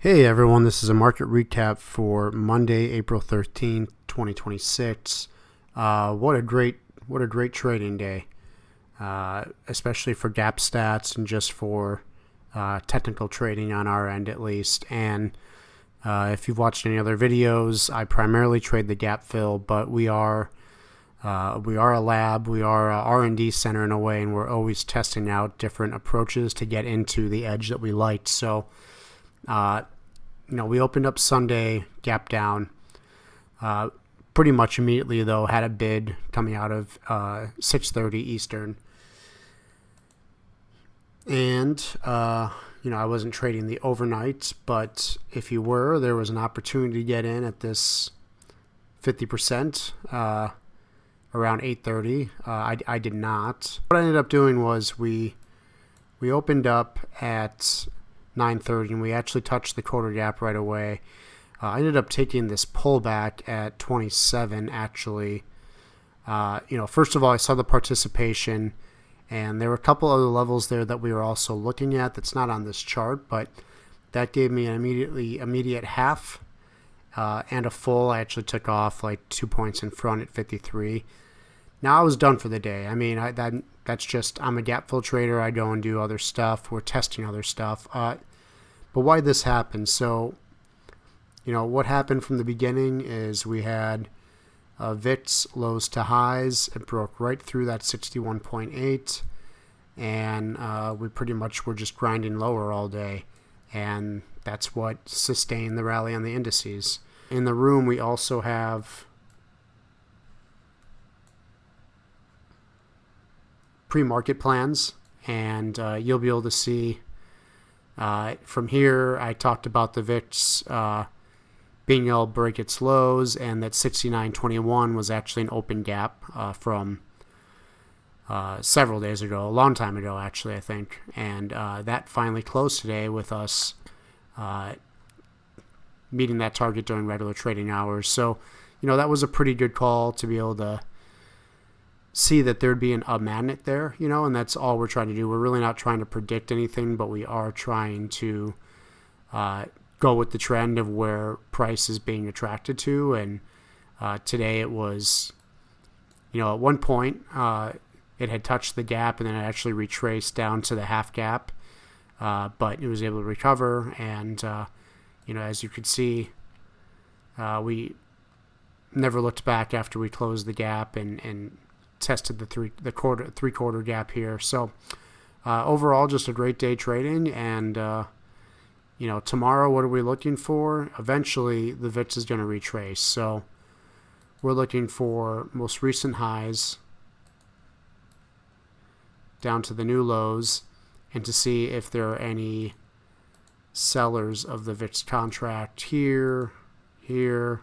Hey everyone, this is a market recap for Monday, April 13th, 2026. What a great trading day, especially for gap stats and just for technical trading on our end at least. And if you've watched any other videos, I primarily trade the gap fill, but we are a lab, we are a R&D center in a way, and we're always testing out different approaches to get into the edge that we liked. So we opened up Sunday, gap down, pretty much immediately though, had a bid coming out of 6:30 Eastern. And, I wasn't trading the overnight, but if you were, there was an opportunity to get in at this 50%, around 8:30. I did not. What I ended up doing was we opened up at 9:30 and we actually touched the quarter gap right away. I ended up taking this pullback at 27 actually. First of all, I saw the participation, and there were a couple other levels there that we were also looking at that's not on this chart, but that gave me an immediate half and a full. I actually took off like 2 points in front at 53. Now I was done for the day. I mean, that's just, I'm a gap fill trader. I go and do other stuff. We're testing other stuff. But why this happened? So, what happened from the beginning is we had VIX lows to highs. It broke right through that 61.8, and we pretty much were just grinding lower all day, and that's what sustained the rally on the indices. In the room, we also have pre-market plans, and you'll be able to see from here. I talked about the VIX being able to break its lows, and that 69.21 was actually an open gap from several days ago, a long time ago actually, I think, and that finally closed today with us meeting that target during regular trading hours. So that was a pretty good call to be able to see that there'd be a magnet there, and that's all we're trying to do. We're really not trying to predict anything, but we are trying to go with the trend of where price is being attracted to. And today it was, at one point it had touched the gap, and then it actually retraced down to the half gap, but it was able to recover. And as you could see, we never looked back after we closed the gap and tested the three quarter gap here. So overall, just a great day trading. And tomorrow, what are we looking for? Eventually the VIX is going to retrace, so we're looking for most recent highs down to the new lows, and to see if there are any sellers of the VIX contract here. Could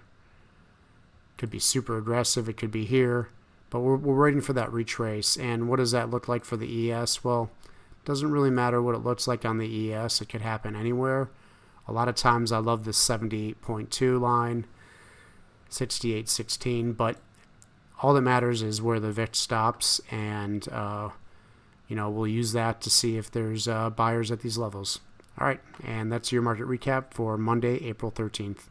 be super aggressive, it could be here. But we're waiting for that retrace. And what does that look like for the ES? Well, it doesn't really matter what it looks like on the ES. It could happen anywhere. A lot of times I love this 70.2 line, 68.16, but all that matters is where the VIX stops, and we'll use that to see if there's buyers at these levels. All right, and that's your market recap for Monday, April 13th.